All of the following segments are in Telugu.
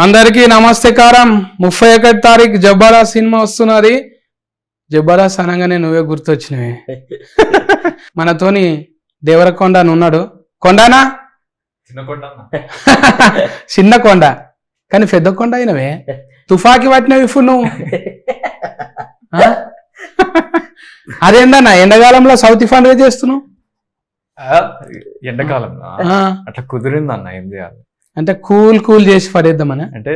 అందరికీ నమస్తేకారం. 31 తారీఖు జబర్దస్త్ సినిమా వస్తున్నది. జబర్దస్త్ అనగానే నువ్వే గుర్తొచ్చినవే. మనతోని దేవరకొండ అని ఉన్నాడు. కొండనా? చిన్న కొండ కానీ పెద్ద కొండ అయినవే. తుఫాకి పట్టినవి ఇప్పుడు నువ్వు. అదేందన్నా ఎండాకాలంలో సౌత్ పండుగ చేస్తున్నావు? ఎండాకాలంలో అట్లా కుదిరిందన్న, ఏం చేయాలి అంటే కూల్ చేసి పడేద్దామని. అంటే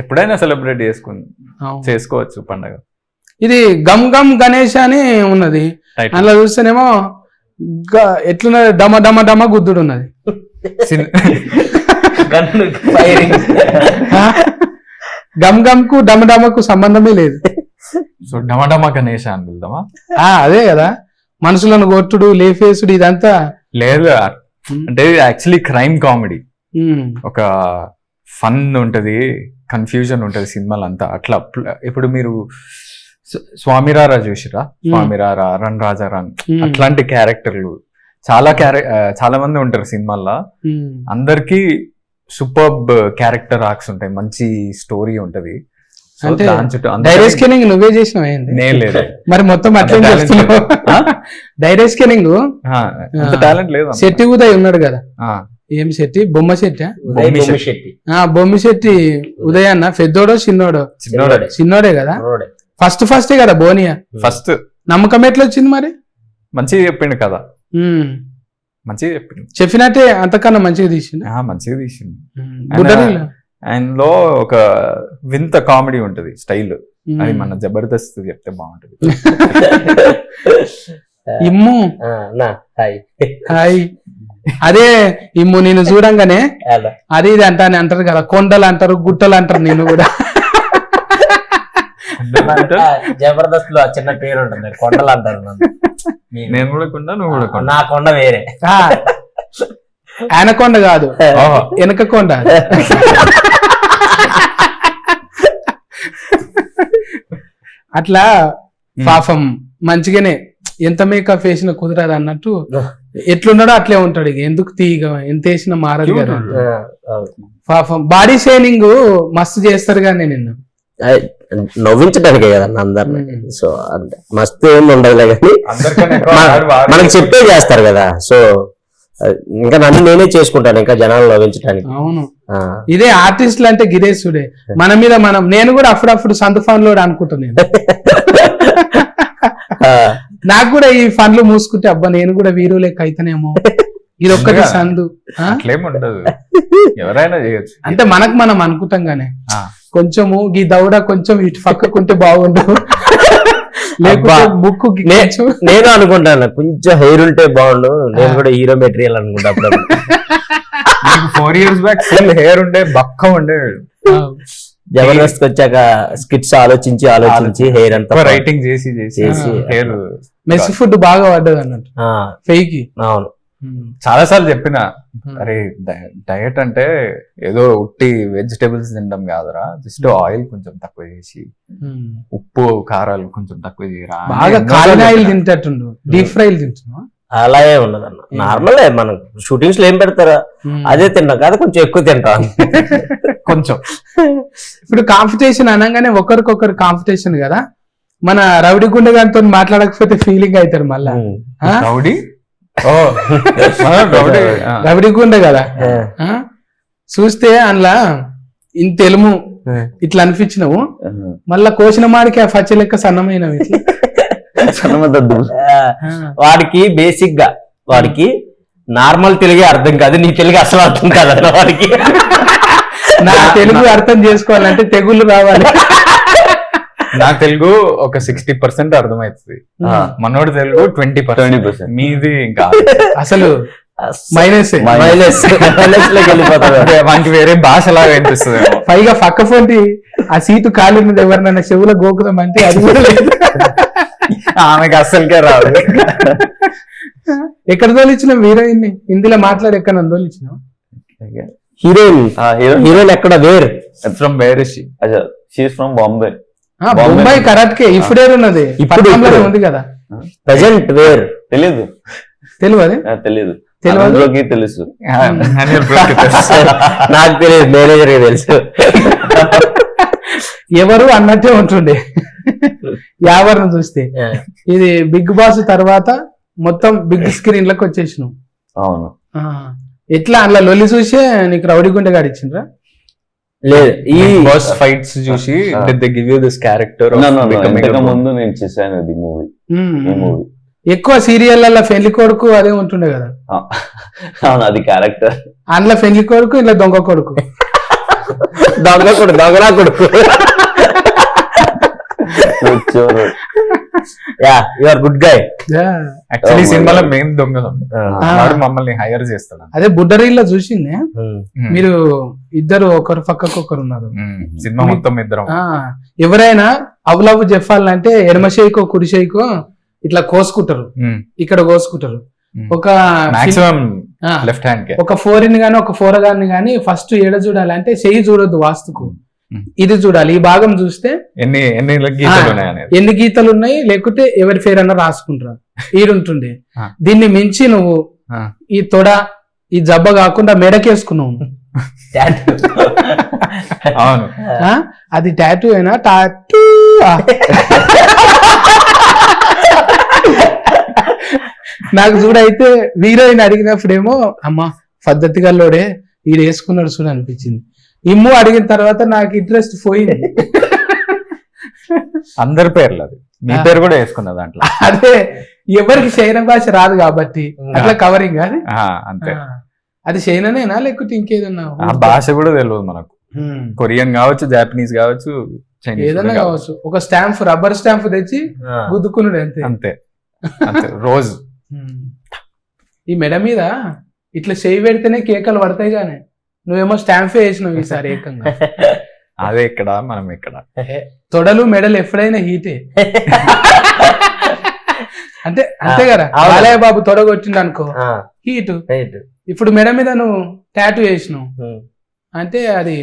ఎప్పుడైనా సెలబ్రేట్ చేసుకోవచ్చు పండగ. ఇది గమ్ గమ్ గణేష్ అని ఉన్నది. అందులో చూస్తేనేమో ఎట్లున్నది, డమ డమ డమ గుద్దుడు ఉన్నది. గమ్ గమ్ కు డమ డమకు సంబంధమే లేదు. సో డమడమ గణేష్ అని వెళ్దామా? అదే కదా, మనుషులను కొట్టుడు లేఫేసుడు ఇదంతా లేదు. అంటే యాక్చువల్లీ క్రైమ్ కామెడీ, ఒక ఫన్ ఉంటది, కన్ఫ్యూజన్ ఉంటది సినిమాలు అంతా. అట్లా ఇప్పుడు మీరు స్వామిరారా చూసిరా? స్వామిరారా, రన్ రాజా రన్, అట్లాంటి క్యారెక్టర్లు చాలా మంది ఉంటారు సినిమాల్లో. అందరికి సూపర్బ్ క్యారెక్టర్ ఆర్క్స్ ఉంటాయి, మంచి స్టోరీ ఉంటది. డైరెక్ట్ స్కానింగ్ నువ్వే చేసినావు? నేను లేదు మరి మొత్తం అట్లా చేస్తున్నావు. డైరెక్ట్ స్కానింగ్ టాలెంట్ లేదు. శెట్టి ఉదయ్ ఉన్నాడు కదా, ఏం శెట్టి? బొమ్మ శెట్టి. బొమ్మి శెట్టి ఉదయ్ అన్న పెద్దోడో చిన్నోడో? చిన్నోడే కదా. ఫస్టే కదా బోనియా. ఫస్ట్ నమ్మకం ఎట్లా వచ్చింది మరి? మంచిగా చెప్పిండు కదా, మంచిగా చెప్పిండు. చెప్పినట్టే అంతకన్నా మంచిగా తీసిండు. మంచిగా తీసిండు. ఆయనలో ఒక వింత కామెడీ ఉంటది, స్టైల్. అది మన జబర్దస్త్ చెప్తే బాగుంటది. ఇమ్ము హాయ్, అదే ఇమ్ము నేను చూడంగానే అది ఇది అంటారు కదా, కొండలు అంటారు, గుట్టలు అంటారు. నేను కూడా జబర్దస్త్ లో చిన్న పేరు ఉంటుంది, కొండలు అంటారు. నేను కూడా కొండ, నువ్వు కూడా కొండ. నా కొండ వేరే, ఆయన కొండ కాదు, వెనక కొండ. అట్లా పాపం మంచిగానే ఎంత మేకప్ వేసిన కుదరదు అన్నట్టు ఎట్లున్నాడో అట్లే ఉంటాడు. ఎందుకు తీయగా ఎంత వేసినా మారదు కదా. పాపం బాడీ షైనింగ్ మస్తు చేస్తారు కానీ నిన్ను నవ్వించడానికే కదా అందరిని. సో అంటే మస్తు ఏమి ఉండదులే కానీ మనకి చెప్పే చేస్తారు కదా. సో ఇంకా నన్ను నేనే చేసుకుంటాను ఇంకా జనాలు నవ్వించడానికి. అవును, ఇదే ఆర్టిస్టులు అంటే గిరేశుడే. మన మీద నేను కూడా అప్పుడప్పుడు సంత ఫన్ లో అనుకుంటున్నాను. నాకు కూడా ఈ ఫన్లు మూసుకుంటే అబ్బా నేను కూడా వీరు లెక్క అయితేనేమో, ఇది ఒక్కటి సందు. అట్లేముండదు, ఎవరైనా చేయొచ్చు. అంటే మనకు మనం అనుకుంటాం గానే కొంచెము ఈ దౌడ కొంచెం ఇటు పక్కకుంటే బాగుండు, ముక్కు. నేను అనుకుంటాను కొంచెం హెయిర్ ఉంటే బాగుండు, నేను కూడా హీరో మెటీరియల్ అనుకుంటా. 4 years బ్యాక్ ఫుల్ హెయిర్ ఉండే, బక్క ఉండే. జబర్దస్త్ వచ్చాక స్కిట్స్ ఆలోచించి హెయిర్ అంతా రైటింగ్ చేసి హెయిర్ మెస్ ఫుడ్ బాగా పడ్డది అన్నట్టు ఫెయికి. అవును, చాలా సార్లు చెప్పిన, అరే డయట్ అంటే ఏదో ఉట్టి వెజిటేబుల్స్ తినడం కాదురా, జస్ట్ ఆయిల్ కొంచెం తక్కువ చేసి, ఉప్పు కారాలు కొంచెం తక్కువ చేయరా. బాగా కాలిన ఆయిల్ తింటట్టుండు, డీప్ ఫ్రైలు తింటున్నా. అలాగే ఉండదన్న, నార్మల్. మనం షూటింగ్స్ లో ఏం పెడతారా అదే తింటాం కదా, కొంచెం ఎక్కువ తింటాం కొంచెం. ఇప్పుడు కాంపిటీషన్ అనగానే ఒకరికొకరు కాంపిటీషన్ కదా. మన రౌడీ గుండె గారితో మాట్లాడకపోతే ఫీలింగ్ అవుతారు మళ్ళా. రౌడీ గుండె కదా చూస్తే అందులో ఇంత తెలుము ఇట్లా అనిపించినవు, మళ్ళా కోసిన మాడికి ఆ పచ్చ లెక్క సన్నమైనవి. వాడికి బేసిక్ గా నార్మల్ తెలుగు అర్థం కాదు, నీ తెలుగు అసలు అర్థం కాదన్న వాడికి. నా తెలుగు అర్థం చేసుకోవాలంటే తెగుళ్ళు రావాలి. నా తెలుగు ఒక 60% అర్థమవుతుంది, మనోడి తెలుగు 20%. మీది ఇంకా అసలు మైనస్ లోకి వెళ్ళిపోతాడు, మనకి వేరే భాషలాగా అనిపిస్తుంది. పైగా పక్క పోటీ ఆ సీటు ఖాళీ మీద ఎవరినైనా చెవులో గోకుదాం అంటే అది కూడా లేదు. ఆమెకి అస్సలకే రాదు. ఎక్కడ తోలిచ్చిన హీరోయిన్ ని? హిందీలో మాట్లాడి ఎక్కడ తోలిచ్చిన హీరోయిన్ ఎక్కడ? From where is she? She is from Bombay. Bombay కరాట్కే ఇప్పుడే ఉన్నది, ఇప్పుడు ఉంది కదా. ప్రెజెంట్ వేర్ తెలీదు. తెలియదు, తెలీదు. తెలియదు అందులోకి తెలుసు. అనిల్ బ్రోకి తెలుసు. నాకు తెలియదు, మేనేజర్ కి తెలుసు. ఎవరు అన్నట్టే ఉంటుండే యావరను చూస్తే. ఇది బిగ్ బాస్ తర్వాత మొత్తం బిగ్ స్క్రీన్ లకు వచ్చేసినావు. అవును. ఆ, ఎట్లా అందులో లొల్లి చూసే నీకు రౌడీ గుండె గాడిచ్చిండ్రా? లేదు, ఈ బాస్ ఫైట్స్ చూసి they give you this character. ఇంతకు ముందు నేను చేశాను ఇది మూవీ. ఈ మూవీ ఎక్కువ సీరియల్ల పెళ్లి కొడుకు అదే ఉంటుండే కదా. అవును, అది క్యారెక్టర్. అందులో పెళ్లి కొడుకు, ఇలా దొంగ కొడుకు. దొంగలా కొడుకు. Yeah, you are good guy. Actually Oh my సినిమాలో God. మెయిన్ దొంగలు వాడు మమ్మల్ని హైర్ చేస్తాడు. అదే బుడ్డరీల్లో చూసిందే. మీరు ఇద్దరు ఒకరు పక్కకు ఒకరు ఉన్నారు. సినిమా మొత్తం ఇద్దరం. ఆ, ఎవరైనా అవులవు చెప్పాలంటే ఎడమ చేయికో కుడి చేయికో ఇట్లా కోసుకుంటారు, ఇక్కడ కోసుకుంటారు. ఒక మాక్సిమం ఆ, లెఫ్ట్ హ్యాండ్ కే. ఒక ఫోరిన్ గాని ఒక ఫోరగాన్ని గాని ఫస్ట్ ఏడ చూడాలంటే చెయ్యి చూడొద్దు వాస్తుకు, ఇది చూడాలి. ఈ భాగం చూస్తే ఎన్ని గీతలు ఉన్నాయి అనేది. ఎన్ని గీతలు ఉన్నాయి, లేకుంటే ఎవరి పేరు అన్నా రాసుకుంటారా ఈడుంటుండే. దీన్ని మించి నువ్వు ఈ తొడ ఈ జబ్బ కాకుండా మెడకేసుకున్నావు. అవును, ఆ, అది టాటూ అయినా టాటూ. నాకు చూడైతే హీరోయిన్ అడిగినప్పుడేమో అమ్మా పద్ధతి గల్లోడే ఈడు వేసుకున్నాడు చూడ అనిపించింది. ఇమ్ము అడిగిన తర్వాత నాకు ఇంట్రెస్ట్ పోయింది. అందరి పేర్లు అది. మీ పేరు కూడా వేసుకున్న దాంట్లో. అదే ఎవరికి శయన భాష రాదు కాబట్టి అట్లా కవరింగ్ అది. అంతే. అది శయననేనా లేకపోతే ఇంకేదన్నా? ఆ భాష కూడా తెలియదు మనకు. కొరియన్ కావచ్చు, జాపనీస్ కావచ్చు, చైనీస్ ఏదన్నా కావచ్చు. ఒక స్టాంప్, రబ్బర్ స్టాంప్ తెచ్చి గుద్దుకున్నాడు అంతే. అంతే అంతే రోజు. ఈ మెడ మీద ఇట్లా చేయి పెడితేనే కేకలు పడతాయి గానే, నువ్వేమో స్టాంపే వేసినావు ఈసారి ఏకంగా. అదే ఇక్కడ మనం ఇక్కడ తొడలు మెడలు ఎప్పుడైనా హీటే. అంటే అంతే కదా. బాలయ్య బాబు తొడ కొట్టిండు అనుకో హీటు. ఇప్పుడు మెడ మీద నువ్వు టాటూ వేసినావు అంటే అది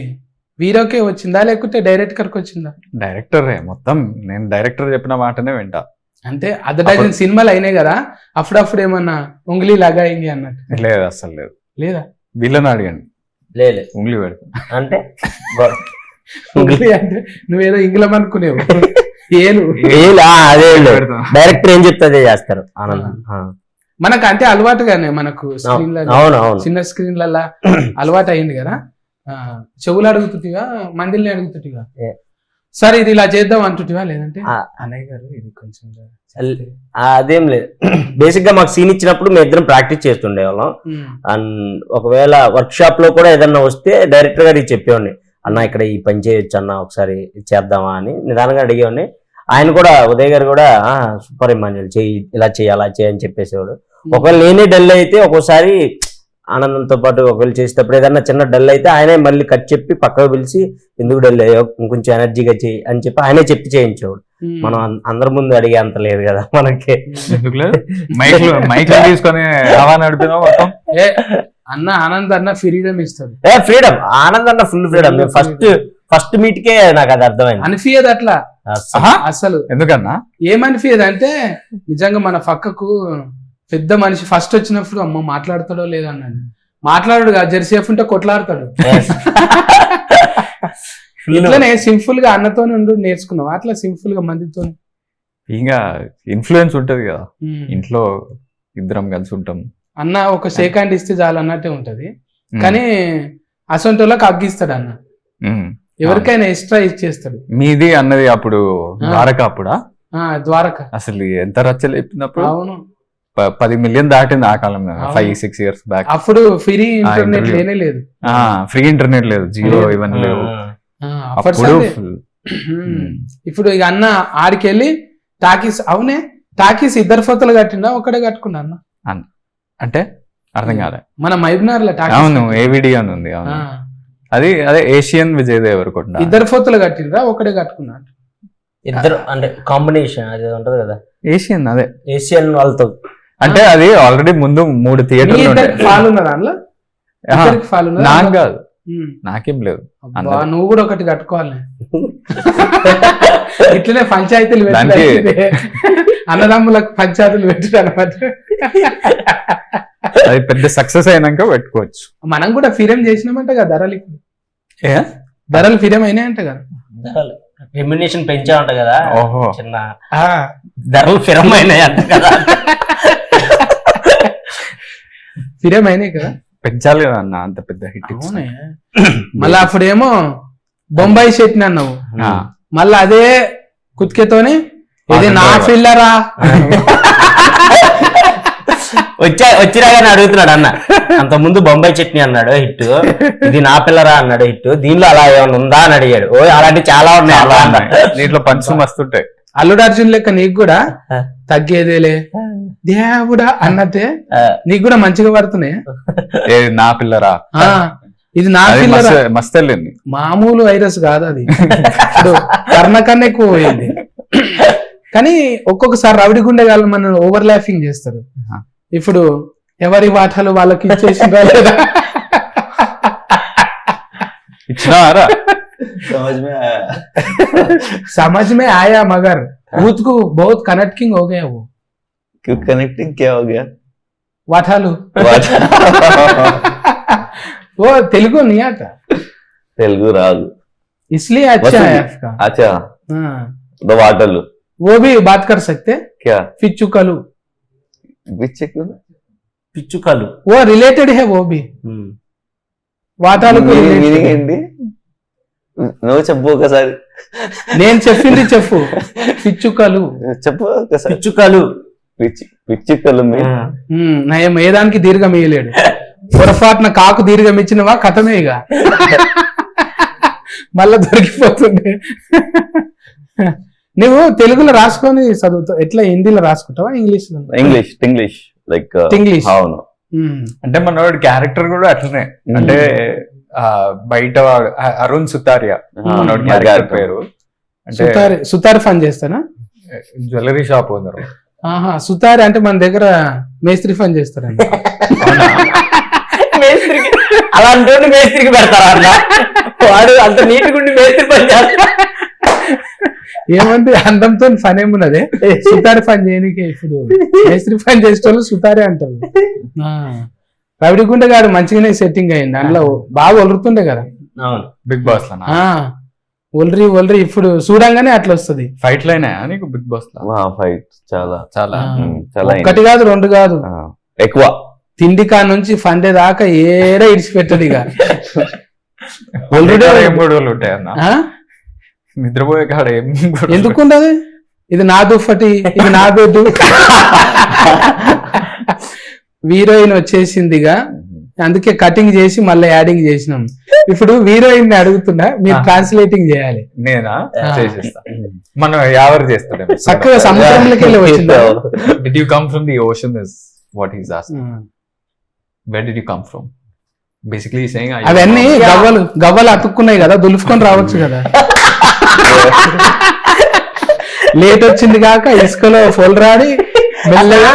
హీరోకే వచ్చిందా లేకుంటే డైరెక్టర్ కి వచ్చిందా? డైరెక్టర్ మొత్తం. నేను డైరెక్టర్ చెప్పిన మాటనే వింటా. అంటే అడ్వర్టైజింగ్ సినిమాలు అయినాయి కదా, అప్పుడప్పుడు ఏమన్నా ఉంగిలి లాగాయింది అన్నట్టు? లేదు, అసలు లేదు. లేదా? వీళ్ళని అడిగండి. లేదు, ఉంగ్లీ పెడతా అంటే ఉంగిలి అంటే నువ్వేదో ఇంగ్లం అనుకునేవు. ఏలు అదే డైరెక్టర్ ఏం చెప్తే అదే చేస్తారు. ఆనందం మనకు అంటే అలవాటుగానే మనకు స్క్రీన్ అవును అవును చిన్న స్క్రీన్లలా అలవాటు అయింది కదా. చెవులు అడుగుతుంటివా, మందిల్ని అడుగుతుంటివా, సరే ఇది ఇలా చేద్దాం అంటుంటివా? లేదంటే అన్నయ్య గారు ఇది కొంచెం అదేం లేదు. బేసిక్ గా మాకు సీన్ ఇచ్చినప్పుడు మేము ఇద్దరం ప్రాక్టీస్ చేస్తుండే వాళ్ళం. అండ్ ఒకవేళ వర్క్ షాప్ లో కూడా ఏదన్నా వస్తే డైరెక్టర్ గారికి చెప్పేవాడిని, అన్న ఇక్కడ ఈ పని చేయొచ్చు అన్న, ఒకసారి చేద్దామా అని నిదానంగా అడిగేవాడిని. ఆయన కూడా ఉదయ్ గారు కూడా సూపర్ ఇమాన్యుల్ చెయ్యి, ఇలా చేయి అలా చేయి అని చెప్పేసేవాడు. ఒకవేళ నేనే డల్ అయితే ఒక్కోసారి ఆనందంతో పాటు ఒకవేళ చేసేటప్పుడు ఏదన్నా చిన్న డల్ అయితే ఆయనే మళ్ళీ కట్ చెప్పి పక్కకు పిలిచి ఎందుకు డల్ అయ్యో ఇంకొంచెం ఎనర్జీగా చేయి అని చెప్పి ఆయనే చెప్పి చేయించేవాడు. మనం అందరి ముందు అడిగే అంత లేదు కదా మనకి. మైక్ తీసుకొని నడిపినా అన్న ఆనంద్ అన్న ఫ్రీడమ్ ఇస్తాడు. ఫ్రీడమ్, ఆనంద్ అన్న ఫుల్ ఫ్రీడమ్. ఫస్ట్ మీట్ కే నాకు అది అర్థమైంది. అనిపియదు అట్లా అసలు. ఎందుకన్నా ఏమనిపియదు అంటే నిజంగా మన పక్కకు పెద్ద మనిషి ఫస్ట్ వచ్చినప్పుడు అమ్మ మాట్లాడతాడో లేదన్నాడు. మాట్లాడు జెర్సేఫ్ ఉంటే కొట్లాడతాడు. ఇట్లానే సింపుల్ గా అన్నతో నేర్చుకున్నావు అట్లా సింపుల్ గా మందితో. ఇంకా ఇన్ఫ్లుయెన్స్ ఉంటది కదా ఇంట్లో, ఇద్దరం కలిసి ఉంటాం. అన్న ఒక షేక్ హ్యాండ్ ఇస్తే చాలు అన్నట్టే ఉంటది. కానీ అసొంటోళ్ళకి అగ్గిస్తాడు అన్న, ఎవరికైనా ఎక్స్ట్రా ఇచ్చేస్తాడు. మీది అన్నది అప్పుడు ద్వారక అప్పుడా? ద్వారక అసలు ఎంత రచ్చలు చెప్పినప్పుడు. అవును, 10 million దాటింది ఆ కాలం, 5-6 years బ్యాక్. అప్పుడు ఫ్రీ ఇంటర్నెట్ లేనే లేదు. ఫ్రీ ఇంటర్నెట్ లేదు, జియో ఇవన్నీ లేవు. ఇప్పుడు ఇక అన్న ఆడికెళ్ళి టాకీస్, అవునే టాకీస్ ఇద్దరు ఫోటోలు కట్టిండా ఒకటే కట్టుకున్నా అన్న? అంటే అర్థం కాలే. మన మైబ్నార్ లో అవును, ఏవిడి అని ఉంది. అవును, అది అదే ఏషియన్ విజయ్ దేవరకొండ. ఇద్దరు ఫోటోలు కట్టిండ్రా ఒకటే కట్టుకున్నా? ఇద్దరు అంటే కాంబినేషన్ అది ఉంటది కదా, ఏషియన్. అదే ఏషియన్ వాళ్ళతో అంటే అది ఆల్రెడీ ముందు 3 థియేటర్లు ఫాల్ ఉన్నదా అందులో? నాకు కాదు, నాకేం లేదు. నువ్వు కూడా ఒకటి కట్టుకోవాలి. ఇట్లనే పంచాయతీలు అన్నదమ్ములకు పంచాయతీలు పెట్టారు అనమాట. అది పెద్ద సక్సెస్ అయినాక పెట్టుకోవచ్చు. మనం కూడా ఫిరం చేసినామంట కదా ధరలు. ఇప్పుడు ధరలు ఫిరం అయినాయంట కదా. రెమ్యునేషన్ పెంచా ఉంటా కదా. ఓహో. చిన్న ధరలు ఫిరమైనాయి అంట కదా. ఫిరం అయినాయి కదా. పెంచాలి అన్న అంత పెద్ద హిట్. మళ్ళీ అప్పుడేమో బొంబాయి చట్నీ అన్నావు, మళ్ళీ అదే కుత్కెతోని ఇది నా ఫిల్లరా వచ్చిరాగానే అడుగుతున్నాడు అన్న. అంత ముందు బొంబాయి చట్నీ అన్నాడు హిట్, ఇది నా పిల్లరా అన్నాడు హిట్, దీనిలో అలా ఏమైనా ఉందా అని అడిగాడు. ఓ అలాంటివి చాలా ఉన్నాయి, దీంట్లో పంచు మస్తుంటాయి. అల్లుడు అర్జున్ లెక్క నీకు కూడా తగ్గేదేలే దేవుడా అన్నట్టే నీకు కూడా మంచిగా పడుతున్నాయి. నా పిల్లరా ఇది నా పిల్లరా మస్తు వెళ్ళింది. మామూలు వైరస్ కాదు అది, ఇప్పుడు కర్ణ కన్నా ఎక్కువ పోయింది. కానీ ఒక్కొక్కసారి రవిడి గుండె గాళ్ళు మనం ఓవర్ లాఫింగ్ చేస్తారు. ఇప్పుడు ఎవరి వాటాలు వాళ్ళకి ఇచ్చేసిందా లేదా? ఇచ్చినారా? समझ में आया मगर भूत को बहुत कनेक्टिंग हो गया वो. क्यों कनेक्टिंग क्या हो गया? वाठालू वो तेलुगु नहीं आता, तेलुगु राग इसलिए अच्छा है आपका. अच्छा हाँ दो वाटलू वो भी बात कर सकते. क्या पिच्चुकलू పిచ్చుకలు वो रिलेटेड है, वो भी వాటాలు మీనింగ్ ఏంటి? నువ్వు చెప్పు ఒకసారి. నేను చెప్పింది చెప్పు. పిచ్చుకలు చెప్పు ఒకసారి. పిచ్చుకలు పిచ్చుకలు నయం ఏదానికి దీర్ఘం ఇయ్యలేడు. పొరపాటున కాకు దీర్ఘం ఇచ్చినవా కథమే ఇక మళ్ళా దొరికిపోతుండే. నువ్వు తెలుగులో రాసుకొని చదువుతావు ఎట్లా? హిందీలో రాసుకుంటావా ఇంగ్లీష్ లో? English like English. అవును. అంటే మనోడి క్యారెక్టర్ కూడా అట్లనే. అంటే బయట అరుణ్ సుతారియా మనోడి క్యారెక్టర్ పేరు. అంటే సుతారి ఫన్ చేస్తానా? Jewellery shop owner. ఆహా, సుతారి అంటే మన దగ్గర మేస్త్రి ఫన్ చేస్తారండి. అలాంటి మేస్త్రికి పెడతారా అన్న? వాడు అంత నీట్ గుండి మేస్త్రి పని చేస్తా. ఏమంటే అందంతో ఫన్ ఏమున్నదే, సుతారి ఫన్ చేయనికే. ఇప్పుడు మేస్త్రి ఫన్ చేసేటోళ్ళు సుతారే అంటారు. రవిడి గుండె గారు మంచిగానే సెట్టింగ్ అయింది అందులో, బాగా ఒలురుతుండే కదా బిగ్ బాస్ లో. ఒలరి ఇప్పుడు చూడంగానే అట్లా వస్తుంది. ఫైట్ లైన్ నీకు బిగ్ బాస్ లో? ఫైట్ చాలా చాలా ఒకటి కాదు రెండు కాదు ఎక్కువ. తిండి కా నుంచి ఫండే దాకా ఏడా ఇడిచిపెట్టడు ఇక. ఉంటాయి అన్న నిద్రపోయే కాడ ఎందుకుంటది? ఇది నా దుప్పటి, ఇది నా బెడ్. హీరోయిన్ వచ్చేసిందిగా, అందుకే కటింగ్ చేసి మళ్ళీ యాడింగ్ చేసినాం. ఇప్పుడు హీరోయిన్ ని అడుగుతున్నా, మీరు ట్రాన్స్లేటింగ్ చేయాలి. నేనా చేసేస్తా, మనం ఎవరు చేస్తాడు చక్కగా సముద్రంలోకి వెళ్ళి వచ్చిందా? Did you come from the ocean is what he's asking. Where did you come from? Basically saying అవన్నీ గవ్వలు అతుక్కున్నాయి కదా, దులుపుకొని రావచ్చు కదా. లేట్ వచ్చింది కాక ఇసుకలో ఫోల్రాడి మెల్లగా.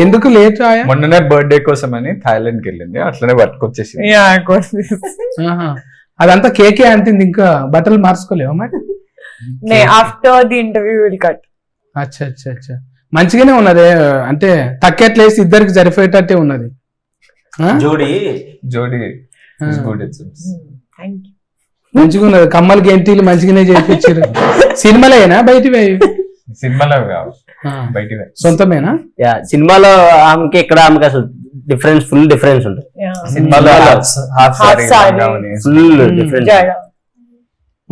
ఎందుకు లేట్? మొన్ననే బర్త్డే కోసం అని థాయిలాండ్ కి వెళ్ళింది, అట్లనే పట్టుకొచ్చేసి. అదంతా కేకే అంటుంది, ఇంకా బట్టలు మార్చుకోలేవా మరి? After the interview will cut. అచ్చా అచ్చా అచ్చా, మంచిగానే ఉన్నది. అంటే తక్కెట్లేసి ఇద్దరికి సరిపోయేటట్టే ఉన్నది. జోడి మంచిగా ఉన్నది. కమ్మలు గెంటీలు మంచిగానే చేయించారు. సినిమాలేనా బయటివి? సినిమాలో బయట సొంతమేనా? సినిమాలో ఆమెకి ఇక్కడ ఆమెకి అసలు డిఫరెన్స్, ఫుల్ డిఫరెన్స్ ఉంటుంది. సినిమాలో ఫుల్ డిఫరెన్స్,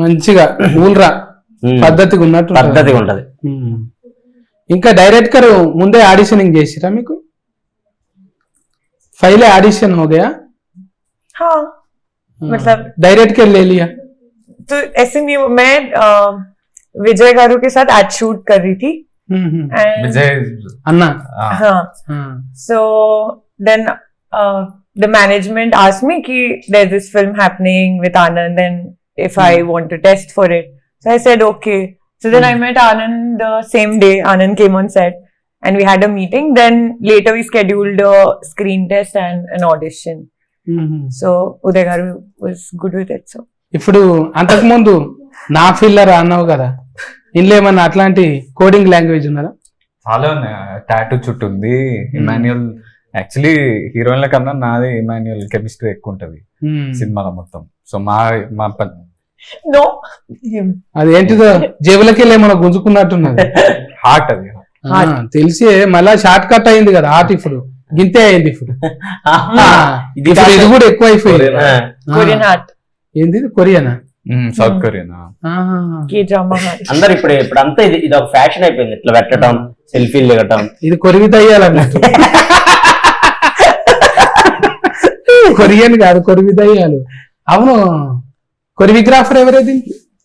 మంచిగా ఊల్రా పద్ధతిగా ఉన్నట్టు పద్ధతిగా ఉంటది. ఇంకా డైరెక్టర్ ముందే ఆడిషనింగ్ చేసిరా మీకు? पहले ऑडिशन हो गया? हाँ, मतलब डायरेक्ट के ले लिया? तो ऐसे नहीं, मैं विजय गारू के साथ एड शूट कर रही थी. विजय अन्ना. हाँ. So then the management asked me कि there's this film happening with Anand and if I want to test for it. So I said okay. So then I met Anand the same day. Anand came on set. And we had a meeting. Then later we scheduled a screen test and an audition. So Uday garu was good with it. So ఇప్పుడు అంతకు ముందు నా ఫిల్లర్ అన్నావు కదా, ఇందులో ఏమన్నా అట్లాంటి కోడింగ్ లాంగ్వేజ్ ఉన్నదా? చాలా టాటూ చుట్టూ ఉంది. ఇమాన్యుయల్ యాక్చువల్లీ హీరోయిన్ల కన్నా నాది ఇమాన్యుయల్ కెమిస్ట్రీ ఎక్కువ ఉంటది సినిమాలో మొత్తం. సో మా No. అది ఏంటిదో జేబులకి వెళ్ళి ఏమన్నా గుంజుకున్నట్టున్నది. హార్ట్ అది. తెలిసి మళ్ళా షార్ట్ కట్ అయింది కదా హార్ట్, ఇప్పుడు గింతే అయింది ఇప్పుడు. ఇది కూడా ఎక్కువ అయిపోయింది. Korean heart. ఏంది కొరియానా? సౌత్ కొరియానా? K-drama heart. అందరు ఇప్పుడు అంతా ఇది ఒక ఫ్యాషన్ అయిపోయింది, ఇట్లా పెట్టడం, సెల్ఫీలు దిగటం. ఇది కొరివి దయ్యాలన్నట్టు. కొరియన్ కాదు, కొరివి దయ్యాలు. అవును, కొరియోగ్రాఫర్ ఎవరేది?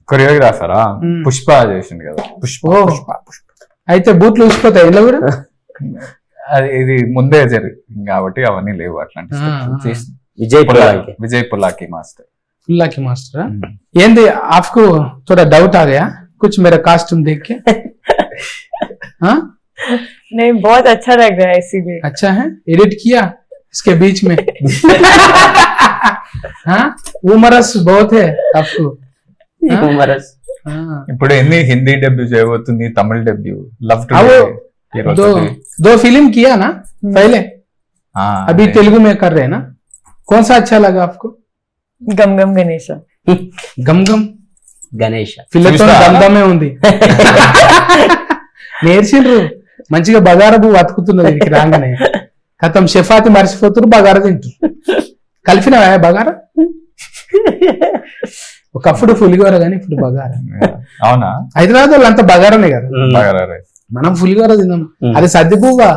కొరియోగ్రాఫరా పుష్ప చేసింది కదా. పుష్ప అయితే బూట్లు ఊసిపోతాయి ఇలా కూడా. అది ఇది ముందే జరిగింది కాబట్టి అవన్నీ లేవు అట్లాంటి stuff. Vijay Pullaki master. पुल्ला master ఏంది आपको थोड़ा डाउट आ गया कुछ मेरा कॉस्ट्यूम देख के? हाँ नहीं, बहुत अच्छा लग रहा है इसीलिए. अच्छा है, एडिट किया इसके बीच में. हाँ उमरस बहुत है आपको. हाँ? ఇప్పుడు ఎన్ని హిందీ డెబ్యూ చేయబోతుంది, తమిళ డెబ్యూ, లవ్ టు दो फिल्म किया ना पहले, अभी तेलुगु में कर रहे हैं ना. कौन सा अच्छा लगा आपको? गम गम गणेशा. गम गम గణేష్ ఫిల్లతో గంధమే ఉంది. నేర్చిండ్రు మంచిగా బగారా పువ్వు అతుకుతున్నది ఇంటికి రాగానే. కథం షెఫాతి మర్చిపోతున్నారు, బగారా తింటారు. కలిపినవా బగారా? ఒకప్పుడు పులిగోర కానీ ఇప్పుడు బగారా. అవునా? హైదరాబాద్ వాళ్ళు అంతా బగారానే కదా, బగారా రైస్. మనం పులిగోర తిన్నాం. అది సద్ది పువ్వా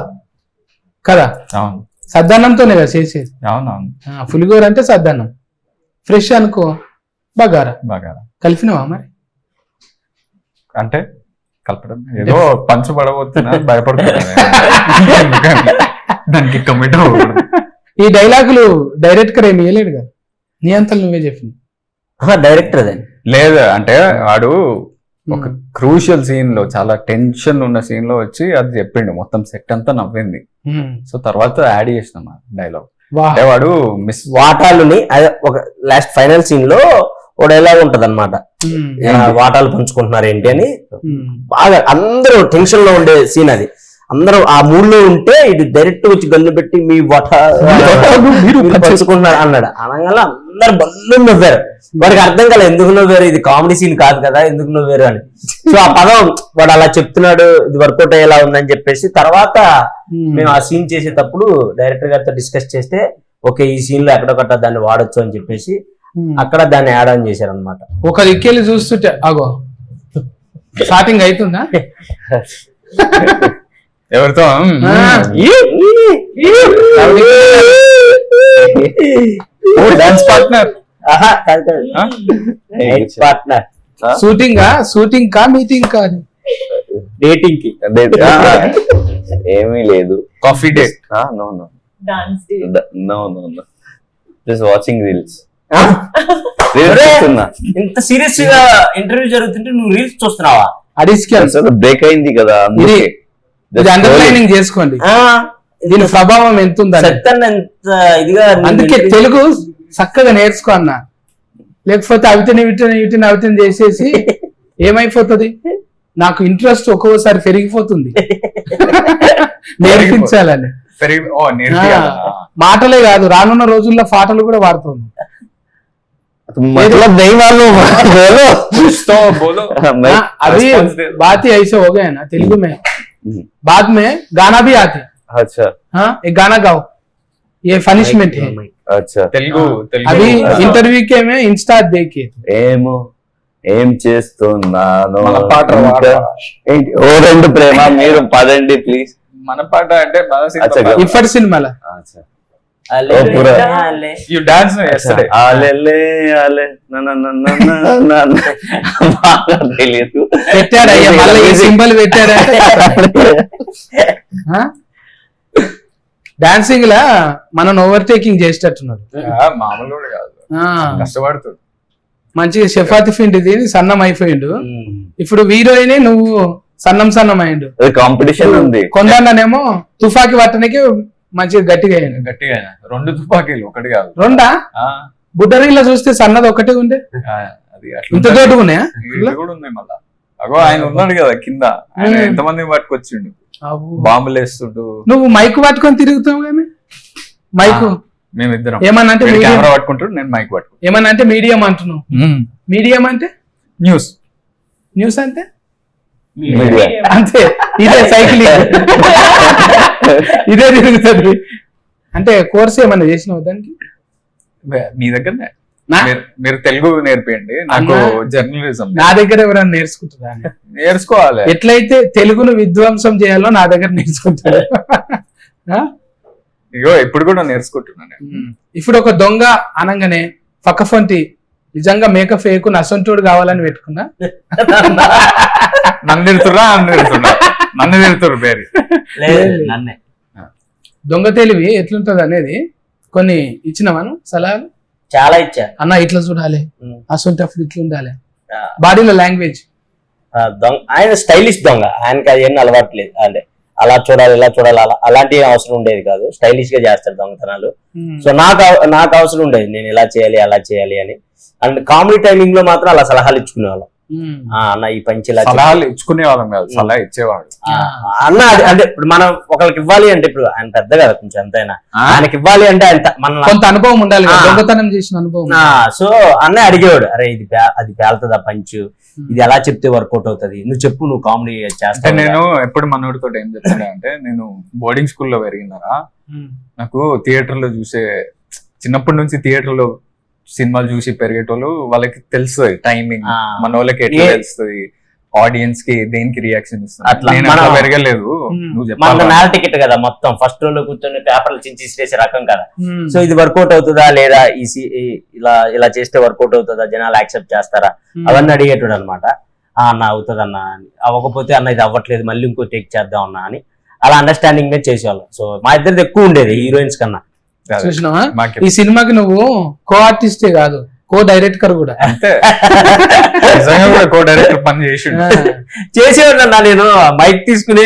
కదా, అవును సద్దన్నంతోనే కదా చేసేది. అవునవును. పులిగోర అంటే సద్దన్నం, ఫ్రెష్ అనుకో బగారా. బగారా కలిపినవా మరి? అంటే కలపడం ఏదో పంచు పడబోతున్నా భయపడుతున్నా దానికి కమిట్ అవ్వకూడదు. ఈ డైలాగులు డైరెక్టర్ ఏమి ఇవ్వలేడు కదా, నీ అంతలు నువ్వే చెప్పింది. డైరెక్టర్ అదే లేదు అంటే వాడు ఒక క్రూషియల్ సీన్ లో, చాలా టెన్షన్ ఉన్న సీన్ లో వచ్చి అది చెప్పిండు, మొత్తం సెట్ అంతా నవ్వింది. సో తర్వాత యాడ్ చేసినాం డైలాగ్. అంటే వాడు మిస్ వాటాలుని ఒక లాస్ట్ ఫైనల్ సీన్ లో ఓ డైలాగ్ ఉంటది అనమాట, వాటాలు పంచుకుంటున్నారు ఏంటి అని. బాగా అందరూ టెన్షన్ లో ఉండే సీన్ అది. అందరూ ఆ మూడ్ లో ఉంటే ఇది డైరెక్ట్ వచ్చి గన్ను పెట్టి మీ మీరు పంచుకుంటున్నారు అన్నాడు. అనగానే అందరు బల్లు నవ్వారు. వాడికి అర్థం కాలేదు ఎందుకు నవ్వారు, ఇది కామెడీ సీన్ కాదు కదా, ఎందుకు నవ్వారు అని. సో ఆ పదం వాడు అలా చెప్తున్నాడు, ఇది వర్కౌట్ అయ్యేలా ఉందని చెప్పేసి తర్వాత మేము ఆ సీన్ చేసేటప్పుడు డైరెక్టర్ గారితో డిస్కస్ చేస్తే ఓకే ఈ సీన్ లో ఎక్కడొకట దాన్ని వాడొచ్చు అని చెప్పేసి అక్కడ దాన్ని యాడ్ ఆన్ చేశారు అనమాట. ఒక దిక్కెళ్ళి చూస్తుంటే అగో స్టార్టింగ్ అవుతుందా ఎవరితో డాన్స్ పార్ట్నర్ పార్ట్నర్ షూటింగ్ కా మీటింగ్ కా డేటింగ్ కి ఏమీ లేదు. Coffee date? No no Dance day. No no no just watching reels. ఇంత సీరియస్ గా ఇంటర్వ్యూ జరుగుతుంటే నువ్వు రీల్స్ చూస్తున్నావా? బ్రేక్ అయింది కదా, ఇది అండర్లైనింగ్ చేసుకోండి దీని ప్రభావం ఎంత ఉందని. ఎంత ఇదిగా అందుకే తెలుగు చక్కగా నేర్చుకో అన్న, లేకపోతే అవిటిని చేసేసి ఏమైపోతుంది. నాకు ఇంట్రెస్ట్ ఒక్కోసారి పెరిగిపోతుంది నేర్పించాలని. మాటలే కాదు, రానున్న రోజుల్లో పాటలు కూడా వాడుతున్నాను. अभी बात ही ऐसे हो गए ना तेलुगु में, बाद में गाना भी आते. अच्छा हाँ एक गाना गाओ, ये पनिशमेंट है. अच्छा తెలుగు अभी इंटरव्यू के में इंस्टा देखे ఏమో ఏం చేస్తున్నాను మన పాట ఏంటి ఓ రెండు ప్రేమ మీరు పదండి ప్లీజ్. మన పాట అంటే ఇఫర్ సినిమాలో యు డాన్స్ yesterday తెలియదు పెట్టాడు అయ్యా, మళ్ళీ ఈ సింబల్ పెట్టాడు. డాన్సింగ్ లా మనం ఓవర్టేకింగ్ చేసేటట్టున్నాడు. మామూలు కాదు, కష్టపడుతుంది. మంచిగా షెఫాతి ఫిండి తిని సన్నం అయిపోయిండు. ఇప్పుడు హీరోయిన్ నువ్వు సన్నం అయిండు. కాంపిటీషన్ ఉంది. కొందనేమో తుఫాకి పట్టడానికి మంచిగా గట్టిగా అయ్యాను. గట్టిగా రెండు తుపాకీలు ఒకటి కాదు రెండా? బుడ్డరీలో చూస్తే సన్నది ఒకటే ఉండే, అది ఇంత తోటి ఉన్నాయా? కూడా ఉన్నాయి. మళ్ళా అగో ఆయన ఉన్నాడు కదా కింద, ఆయన ఎంతమంది పట్టుకొచ్చిండు, బాంబులు వేస్తుండు. నువ్వు మైక్ పట్టుకొని తిరుగుతావు కానీ మైకు మేమిద్దరం ఏమన్నా అంటే కెమెరా పట్టుకుంటాడు, నేను మైక్ పట్టుకుంటాను. ఏమన్నా అంటే మీడియం అంటున్నావు. మీడియం అంటే న్యూస్ అంటే అంతే, ఇదే సైకిల్ ఇదే తిరుగుతుంది. అంటే కోర్స్ ఏమన్నా చేసినావు దానికి? మీ దగ్గర మీరు తెలుగు నేర్పియండి నాకు, జర్నలిజం నా దగ్గర ఎవరైనా నేర్చుకుంటుందా? నేర్చుకోవాలి. ఎట్లయితే తెలుగును విధ్వంసం చేయాలో నా దగ్గర నేర్చుకుంటారు. ఇగో ఇప్పుడు కూడా నేర్చుకుంటున్నాను. ఇప్పుడు ఒక దొంగ అనగానే పక్కఫొంటి నిజంగా మేకప్ ఫేకు నసంటోడు కావాలని పెట్టుకున్నా. నన్ను తిడుతున్నారు పేరు దొంగ తెలివి ఎట్లుంటది అనేది కొన్ని ఇచ్చినవాను సలహాలు చాలా ఇచ్చా. అన్న ఇట్లా చూడాలి, అసొంటప్పుడు ఇట్లా ఉండాలి, బాడీలో లాంగ్వేజ్. ఆయన స్టైలిష్ దొంగ, ఆయనకి అది ఏమీ అలవాటు లేదు. అంటే అలా చూడాలి ఇలా చూడాలి అలాంటి అవసరం ఉండేది కాదు, స్టైలిష్ గా చేస్తాడు దొంగతనాలు. సో నాకు అవసరం ఉండేది నేను ఇలా చేయాలి అలా చేయాలి అని. అండ్ కామెడీ టైమింగ్ లో మాత్రం అలా సలహాలు ఇచ్చుకునేవాళ్ళం. అన్న ఈ పంచి సలహాలు ఇచ్చుకునే వాళ్ళం కాదు, సలహా ఇచ్చేవాడు. అన్న అంటే ఇప్పుడు మనం ఒకరికి ఇవ్వాలి అంటే, ఇప్పుడు ఆయన పెద్ద కదా కొంచెం ఎంతైనా, ఆయనకి ఇవ్వాలి అంటే మన కొంత అనుభవం ఉండాలి, దొంగతనం చేసిన అనుభవం. సో అన్న అడిగేవాడు, అరే ఇది అది పేలుతుందా పంచు, ఇది ఎలా చెప్తే వర్కౌట్ అవుతుంది, నువ్వు చెప్పు, నువ్వు కామెడీ చేస్తా. నేను ఎప్పుడు మనోడితో ఏం చెప్తాను అంటే, నేను బోర్డింగ్ స్కూల్లో పెరిగినారా, నాకు థియేటర్ లో చూసే చిన్నప్పటి నుంచి థియేటర్ లో సినిమాలు చూసి పెరిగేటోళ్ళు వాళ్ళకి తెలుస్తుంది టైమింగ్, మన వాళ్ళకి ఎట్లా తెలుస్తుంది, ఆడియన్స్ కి దేనికి రియాక్షన్ ఇస్తుంది. పెరగలేదు, టికెట్ కదా మొత్తం ఫస్ట్ రో లో కూర్చొని పేపర్లు చించేసే రకం కదా. సో ఇది వర్కౌట్ అవుతుందా లేదా, ఇలా చేస్తే వర్కౌట్ అవుతుందా, జనాలు యాక్సెప్ట్ చేస్తారా, అవన్నీ అడిగేటోడు అనమాట. అన్న అవుతుంది అన్న, అవ్వకపోతే అన్న ఇది అవ్వట్లేదు మళ్ళీ ఇంకో టేక్ చేద్దాం అన్న అని అలా అండర్స్టాండింగ్ మీద చేసేవాళ్ళం. సో మా ఇద్దరిది ఎక్కువ ఉండేది హీరోయిన్స్ కన్నా. చూసినావా ఈ సినిమాకి నువ్వు కో ఆర్టిస్టే కాదు, కో డైరెక్టర్ కూడా. కో డైరెక్టర్ పని చేసేవాడినా నేను. మైక్ తీసుకుని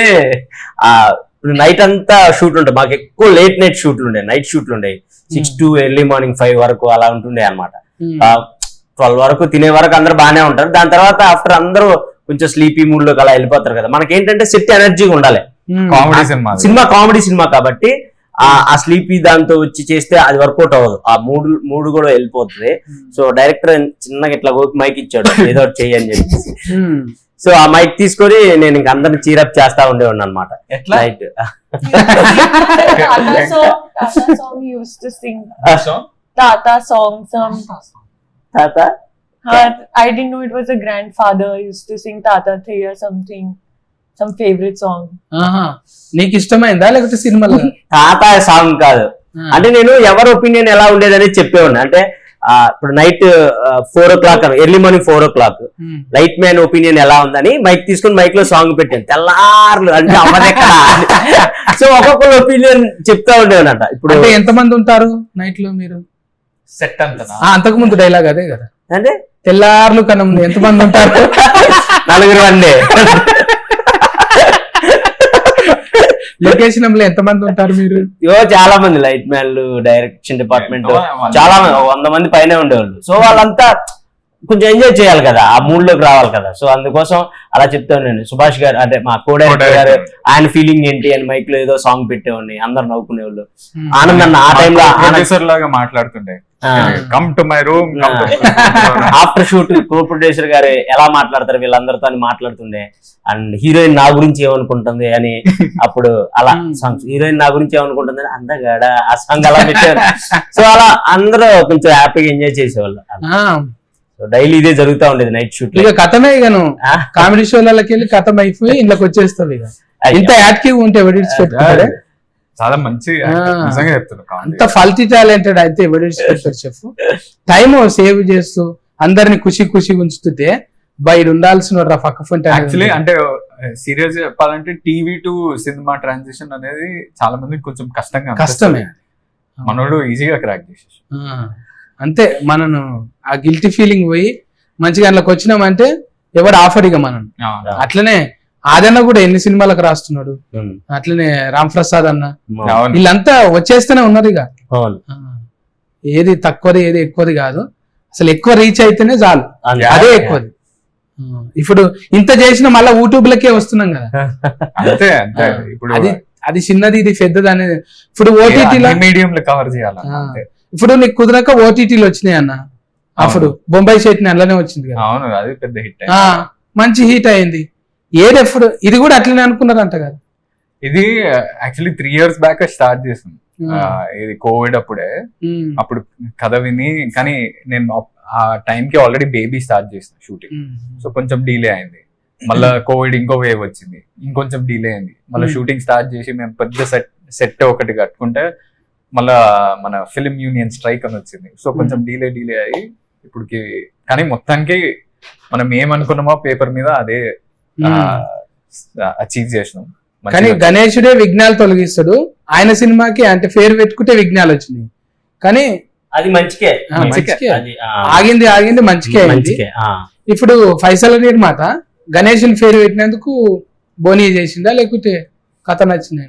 నైట్ అంతా షూట్ ఉంటాయి మాకు, ఎక్కువ లేట్ నైట్ షూట్లు ఉండే, నైట్ షూట్లు ఉండేవి 6 to ఎర్లీ మార్నింగ్ 5 వరకు అలా ఉంటుండే అనమాట. 12 వరకు తినే వరకు అందరూ బాగానే ఉంటారు, దాని తర్వాత ఆఫ్టర్ అందరూ కొంచెం స్లీపీ మూడ్ లోకి అలా వెళ్ళిపోతారు కదా. మనకి ఏంటంటే సెట్ ఎనర్జీగా ఉండాలి, సినిమా కామెడీ సినిమా కాబట్టి ఆ స్లీపీ దాంతో వచ్చి చేస్తే అది వర్కౌట్ అవ్వదు, ఆ మూడు కూడా వెళ్ళిపోతుంది. సో డైరెక్టర్ చిన్నగా ఇట్లా మైక్ ఇచ్చాడు ఏదో ఒకటి చెయ్యి అని చెప్పి. సో ఆ మైక్ తీసుకొని నేను ఇంక అందరిని చీరప్ చేస్తా ఉండేవాడిని అనమాట. Night Tata. I didn't know it was a grandfather used to sing Tata 3 or something. Some favorite song. నీకు ఇష్టమైందా లేకపోతే సినిమాలో? తాత సాంగ్ కాదు, అంటే నేను ఎవరి ఒపీనియన్ ఎలా ఉండేదని చెప్పేవాడిని. అంటే ఇప్పుడు night 4 o'clock early morning 4 o'clock light man opinion ఎలా ఉందని మైక్ తీసుకుని మైక్ లో సాంగ్ పెట్టాను తెల్లార్లు అంటే అమ్మదెక్కడ. సో ఒక్కొక్కరు ఒపీనియన్ చెప్తా ఉండేవన్నట. ఇప్పుడు ఎంతమంది ఉంటారు నైట్ లో మీరు? సెట్ అంతా అంతకు ముందు డైలాగ్ అదే కదా, అంటే తెల్లార్లు కన్నా ముందు ఎంతమంది ఉంటారు? 4 మంది. లొకేషన్ లో ఎంతమంది ఉంటారు మీరు? చాలా మంది, లైట్ మ్యాన్లు, డైరెక్షన్ డిపార్ట్మెంట్ చాలా మంది, 100 మంది పైన ఉండేవాళ్ళు. సో వాళ్ళంతా కొంచెం ఎంజాయ్ చేయాలి కదా, ఆ మూడ్ లోకి రావాలి కదా. సో అందుకోసం అలా చెప్తాను నేను. సుభాష్ గారు అంటే మా కో-డైరెక్టర్ గారు, ఆయన ఫీలింగ్ ఏంటి అని మైక్ లో ఏదో సాంగ్ పెట్టేవాడిని, అందరు నవ్వుకునేవాళ్ళు. ఆనంద్ ఆ టైంలో ప్రొడ్యూసర్ లాగా మాట్లాడుతుండే, come to my room. After shoot co producer గారు ఎలా మాట్లాడతారు వీళ్ళందరితో అని మాట్లాడుతుండే. అండ్ హీరోయిన్ నా గురించి ఏమనుకుంటుంది అని, అప్పుడు అలా సాంగ్స్ హీరోయిన్ నా గురించి ఏమనుకుంటుంది అని అందగాడ ఆ సాంగ్ అలా పెట్టారు. సో అలా అందరూ కొంచెం హ్యాపీగా ఎంజాయ్ చేసేవాళ్ళు. సో డైలీ ఇదే జరుగుతూ ఉండేది నైట్ షూట్. ఇక కథమే, ఇక నువ్వు కామెడీ షోలకి వెళ్ళి కథం అయిపోయి ఇంట్లోకి వచ్చేస్తావు. ఇక ఇంత యాక్టివ్ ఉంటే ఎవిడెన్స్ పెట్టుకుంటాడే, చాలా మంచి నిజంగా చెప్తున్నా. అంత ఫల్టీ టాలెంటెడ్ అయితే ఎవిడెన్స్ పెడతారు చెప్పు. టైమ్ సేవ్ చేస్తూ అందరిని ఖుషి ఉంచుతుంటే బయట ఉండాల్సిన యాక్చువల్లీ. అంటే సీరియస్ చెప్పాలంటే టీవీ టు సినిమా ట్రాన్సిషన్ అనేది చాలా మందికి కొంచెం కష్టమే. మనోడు ఈజీగా క్రాక్ చేసేసి అంతే. మనను ఆ గిల్టీ ఫీలింగ్ పోయి మంచిగా అందులోకి వచ్చినామంటే ఎవడు ఆఫర్ ఇక మనం. అట్లనే ఆదన్న కూడా ఎన్ని సినిమాలకు రాస్తున్నాడు, అట్లనే రామ్ ప్రసాద్ అన్న, వీళ్ళంతా వచ్చేస్తూనే ఉన్నారు. ఇక ఏది తక్కువది ఏది ఎక్కువది కాదు, అసలు ఎక్కువ రీచ్ అయితేనే చాలు, అదే ఎక్కువది. ఇప్పుడు ఇంత చేసిన మళ్ళీ యూట్యూబ్ లకే వస్తున్నాం కదా. అంతే అంతే. ఇప్పుడు అది చిన్నది ఇది పెద్దది అనేది. ఇప్పుడు ఓటీటీలో మీడియం లో కవర్ చేయాలి అంతే. ఇప్పుడు నీకు కుదరక ఓటీటీలు వచ్చినాయి అన్న. అప్పుడు బొంబాయి చట్నీ అందులోనే వచ్చింది కదా. అవును, అది పెద్ద హిట్. మంచి హిట్ అయింది. ఏదెప్పుడు ఇది కూడా అట్లనే అనుకున్నారంట కదా. ఇది యాక్చువల్లీ 3 years బ్యాక్ స్టార్ట్ చేసింది. ఇది కోవిడ్ అప్పుడే. అప్పుడు కథ విని, కానీ నేను ఆ టైంకి ఆల్రెడీ బేబీ స్టార్ట్ చేసిన షూటింగ్. సో కొంచెం డిలే అయింది. మళ్ళా కోవిడ్ ఇంకో వేవ్ వచ్చింది, ఇంకొంచెం డిలే అయింది. మళ్ళీ షూటింగ్ స్టార్ట్ చేసి మేము పెద్ద సెట్ ఒకటి కట్టుకుంటే మళ్ళా మన ఫిల్మ్ యూనియన్ స్ట్రైక్ అని వచ్చింది. సో కొంచెం డిలే అయ్యి ఇప్పటికి, కానీ మొత్తానికి మనం ఏమనుకున్నామో పేపర్ మీద అదే అచీవ్ చేసినాం. కానీ గణేశుడే విఘ్నాలు తొలగిస్తాడు. ఆయన సినిమాకి అంటే పేరు పెట్టుకుంటే విఘ్నాలు వచ్చినాయి, కానీ అది మంచికే. ఆగింది మంచికే. ఇప్పుడు ఫైసల్ నిర్మాత గణేషుని పేరు పెట్టినందుకు బోనీ చేసిందా లేకపోతే కథ నచ్చిందా?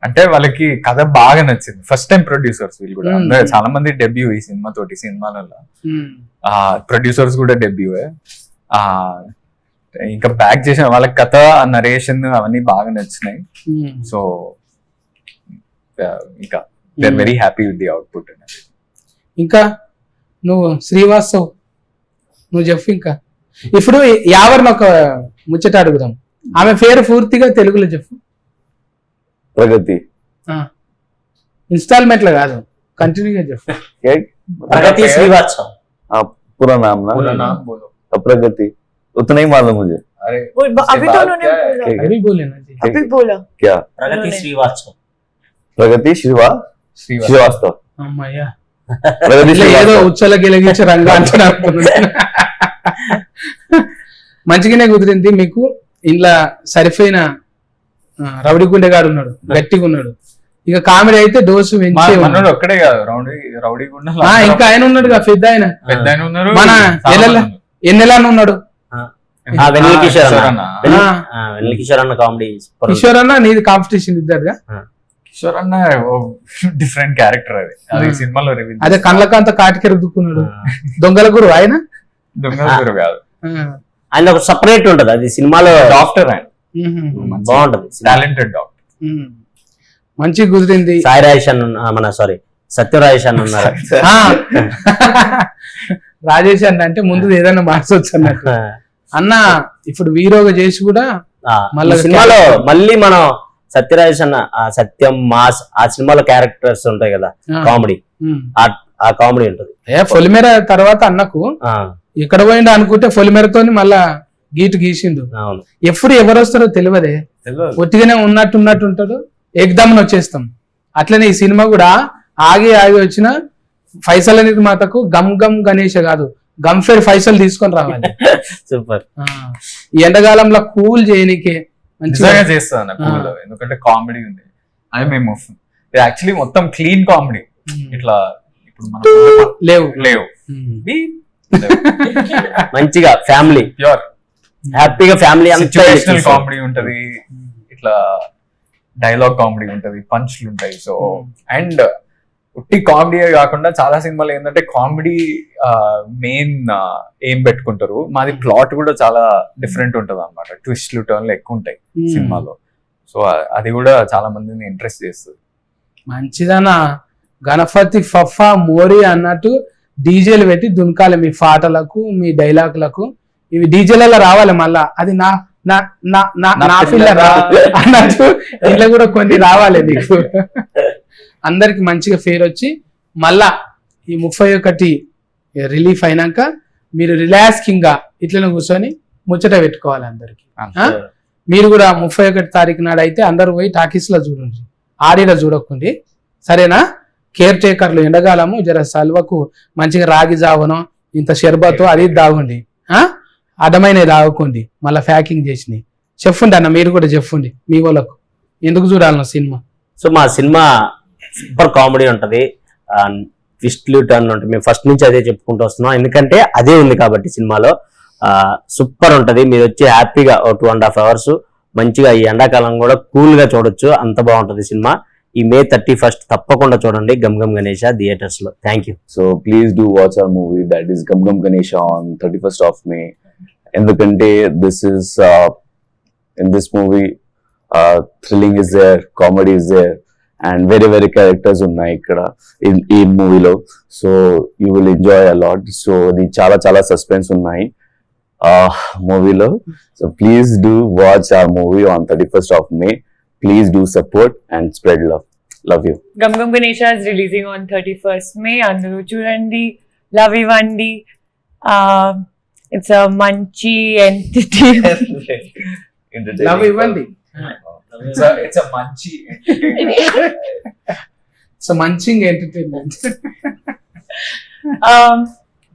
అంటే వాళ్ళకి కథ బాగా నచ్చింది. ఫస్ట్ టైం ప్రొడ్యూసర్స్ వీళ్ళు కూడా. అందరూ చాలా మంది డెబ్యూ ఈ సినిమా తోటి. సినిమాలలో ప్రొడ్యూసర్స్ కూడా డెబ్యూ. ఇంకా బ్యాక్ చేసిన వాళ్ళకి కథ, నరేషన్ అవన్నీ బాగా నచ్చినాయి. సో ఇంకా they are very happy with the output. ఇంకా నువ్వు శ్రీవాస్తవ్ నువ్వు చెప్పు. ఇంకా ఇప్పుడు యావర్ని ఒక ముచ్చట అడుగుదాం. ఆమె పేరు పూర్తిగా తెలుగులో చెప్పు. ప్రగతి. ఇన్స్టాల్మెంట్ లో కాదు, కంటిన్యూగా చెప్పు. प्रगति श्रीवास्तव. पूरा नाम ना प्रगति उतना ही मालूम मुझे. अरे अभी तो उन्होंने बोला. अभी बोले ना जी. अभी बोला क्या? प्रगति श्रीवास्तव. प्रगति श्रीवास्तव. అమ్మయ్యా, प्रगति ఏదో श्रीवास्तव. ఉచ్చల గెలిగించే రంగా అంటున్నా. మంచిగానే కుదిరింది మీకు. ఇంట్లో సరిపోయిన రౌడీ గుండెగాడు ఉన్నాడు, గట్టిగా ఉన్నాడు. ఇక కామెడీ అయితే డోసు పెంచే మనోడు ఒక్కడే కాదు, రౌడీ గుండా ఇంకా ఆయన ఉన్నాడు కదా, పెద్ద ఆయన. పెద్ద ఆయన ఉన్నారు. మన ఎన్నెలా ఉన్నాడు వెన్నెల కిషోర్ కిషోర్ అన్న. అన్న. వెన్నెల కిషోర్ అన్న కామెడీ. కిషోర్ అన్న నీది కాంపిటీషన్ ఇద్దరుగా. కిషోర్ అన్న డిఫరెంట్ క్యారెక్టర్ అది. అది సినిమాలో రివీల్. అదే కళ్ళకంత కాటికెర దుక్కున్నాడు. దొంగల గురు ఆయన. దొంగ కాదు, ఆయన ఒక సపరేట్ ఉంటది అది సినిమాలో. డాక్టర్ ఆయన బాగుంటది. Talented doctor. మంచి కుదిరింది. సాయి రాజేష్ అన్న, మన సారీ సత్య రాజేష్ అన్న ఉన్నారు. రాజేష్ అన్న అంటే ముందు ఏదైనా మార్చొచ్చు అన్నట్టు. అన్న ఇప్పుడు హీరోగా చేసి కూడా మళ్ళీ సినిమాలో మళ్ళీ మనం సత్య రాజేష్ అన్న సత్యం మాస్ ఆ సినిమాలో క్యారెక్టర్స్ ఉంటాయి కదా, కామెడీ, ఆ కామెడీ ఉంటది. పొలిమేర తర్వాత అన్నకు ఇక్కడ పోయిండు అనుకుంటే పొలిమేరతో మళ్ళా గీటు గీసిండు. ఎప్పుడు ఎవరు వస్తారో తెలియదే, ఒట్టిగానే ఉన్నట్టు ఉంటాడు. ఎగ్దమ్ వచ్చేస్తాం. అట్లనే ఈ సినిమా కూడా ఆగి వచ్చిన ఫైసల్ నిర్మాతకు గమ్ గమ్ గణేష్ కాదు, గంఫేర్ ఫైసల్ తీసుకొని రావాలి. సూపర్. ఈ ఎండాకాలంలో కూల్ చేయనికే మంచిగా చేస్తాను. ఎందుకంటే కామెడీ ఉంది. అది మేము యాక్చువల్లీ మొత్తం క్లీన్ కామెడీ. ఇట్లా ఇప్పుడు మనం లేవు మంచిగా ఫ్యామిలీ, ప్యూర్ హ్యాపీగా ఫ్యామిలీ. సిచ్యువేషనల్ కామెడీ ఉంటది, ఇట్లా డైలాగ్ కామెడీ ఉంటది, పంచ్లు ఉంటాయి. సో అండ్ ఉట్టి కామెడీ కాకుండా చాలా సినిమాలు ఏంటంటే కామెడీ మెయిన్ ఏం పెట్టుకుంటారు. మాది ప్లాట్ కూడా చాలా డిఫరెంట్ ఉంటది అనమాట. ట్విస్ట్లు టర్న్లు ఎక్కువ ఉంటాయి సినిమాలో. సో అది కూడా చాలా మందిని ఇంట్రెస్ట్ చేస్తుంది. మంచిదనా. గణపతి ఫఫా మోరీ అన్నట్టు డీజేలు పెట్టి దునకాలి మీ పాటలకు, మీ డైలాగులకు. ఇవి డీజేలలో రావాలి. మళ్ళా అది నా నా నా నా పిల్లర్ అన్నట్టు ఇట్లా కూడా కొన్ని రావాలి నీకు. అందరికి మంచిగా ఫేర్ వచ్చి మళ్ళా ఈ 31 రిలీఫ్ అయినాక మీరు రిలాక్సింగ్ గా ఇట్లనే కూర్చొని ముచ్చట పెట్టుకోవాలి అందరికి. మీరు కూడా 31 తారీఖు నాడు అయితే అందరు పోయి టాకీస్ లో చూడండి, ఆడిలో చూడకండి. సరేనా? కేర్ టేకర్లు ఎండగాలము జర సల్వకు మంచిగా రాగి జావనం ఇంత షర్బత్ అది తాగండి. అడ్డమైన తాగకండి, మళ్ళీ ప్యాకింగ్ చేసినాయి. చెప్పండి అన్న, మీరు కూడా చెప్పండి మీ వాళ్ళకు ఎందుకు చూడాలన్న సినిమా. సో మా సినిమా సూపర్ కామెడీ ఉంటది, ట్విస్ట్లు టర్న్ ఉంటుంది. మేము ఫస్ట్ నుంచి అదే చెప్పుకుంటూ వస్తున్నాం, ఎందుకంటే అదే ఉంది కాబట్టి సినిమాలో. సూపర్ ఉంటది. మీరు వచ్చి హ్యాపీగా 2.5 hours మంచిగా ఈ ఎండాకాలం కూడా కూల్ గా చూడొచ్చు. అంత బాగుంటది సినిమా. ఈ May 31 తప్పకుండా చూడండి గమ్ గమ్ గణేష థియేటర్స్ లో. Thank you. So please do watch our movie, that is Gum Gum Ganesha on 31st of May. ఎందుకంటే this is in this movie thrilling is there, comedy is there, and very very characters ఉన్నాయి ఇక్కడ ఈ మూవీలో. So you will enjoy a lot. So ఇది చాలా చాలా సస్పెన్స్ ఉన్నాయి మూవీలో. సో ప్లీజ్ డూ వాచ్ ఆ movie on 31st of May. Please do support and spread love. Love you. Gum Gum Ganesha is releasing on 31st May. Andaru chudandi, love ivandi. It's a manchi entity. Love ఇవ్వండి. It's a మంచి so munching entertainment.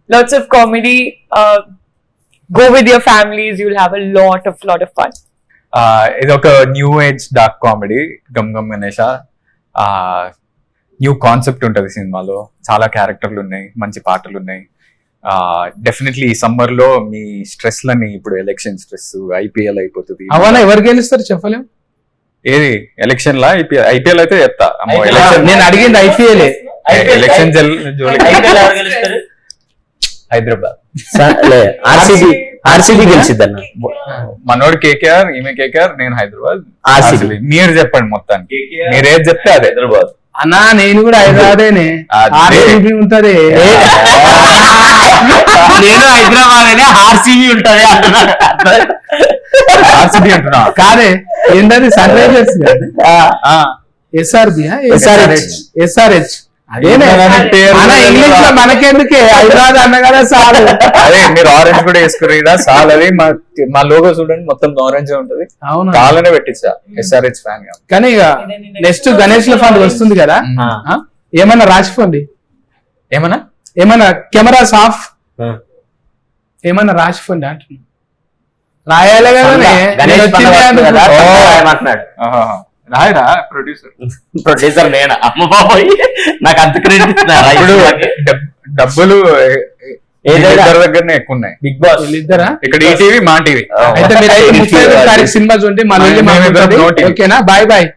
Lots of comedy. Go with your families. You'll have a lot of fun. ఇది ఒక new age dark comedy Gam Gam Ganesha. New concept ఉంటది సినిమాలో, చాలా క్యారెక్టర్లు ఉన్నాయి, మంచి పాటలు ఉన్నాయి. డెఫినెట్లీ ఈ సమ్మర్ లో మీ స్ట్రెస్ లని, ఇప్పుడు ఎలక్షన్ స్ట్రెస్, ఐపీఎల్ అయిపోతుంది. అవన్నా ఎవరు గెలుస్తారు చెప్పలేం. ఏది ఎలక్షన్ లా? ఐపీఎల్ అయితే చెప్తా. నేను అడిగింది ఐపీఎల్. ఎలక్షన్ హైదరాబాద్ ఆర్సీబీ గెలిచిద్దన్న. మనోడు కేకేఆర్, ఈమె కేకేఆర్, నేను హైదరాబాద్. RCB. మీరు చెప్పండి మొత్తానికి, మీరేది చెప్తే అదే. హైదరాబాద్. అన్నా నేను కూడా హైదరాబాదేనే. ఆర్సీబీ ఉంటది. నేను హైదరాబాద్ ఆర్సీబీ ఉంటది ఆర్సీబీ అంటున్నా. కాదే ఏంటది సన్ రైజర్స్ ఎస్ఆర్బి ఎస్ఆర్హెచ్ అదేనే ఇంగ్లీష్ లో మనకెందుకే హైదరాబాద్ అన్న కదా సార్. అదే మీరు ఆరెంజ్ కూడా వేసుకురా సాల్. అది మా లోగో చూడండి మొత్తం ఆరెంజ్ ఉంటది. అవును కాలనే పెట్టించా ఎస్ఆర్హెచ్ ఫ్యాన్. కానీ ఇక నెక్స్ట్ గణేష్ పండుగ వస్తుంది కదా, ఏమన్నా రాసిపోండి. ఏమన్నా కెమెరాస్ ఆఫ్ ఏమన్నా రాసిపోండి అంటున్నా. రాయాలి కదా. రాయరా ప్రొడ్యూసర్ నేనా? అమ్మ బాబోయ్, నాకు అంత క్రెడిట్. ఇప్పుడు డబ్బులు దగ్గరనే ఎక్కువ ఉన్నాయి. బిగ్ బాస్ వీళ్ళిద్దరా? ఇక్కడ ఈ టీవీ, మా టీవీ. అయితే మీరు 35వ తారీఖు సినిమా చూడండి. మన ఓకేనా? Bye bye.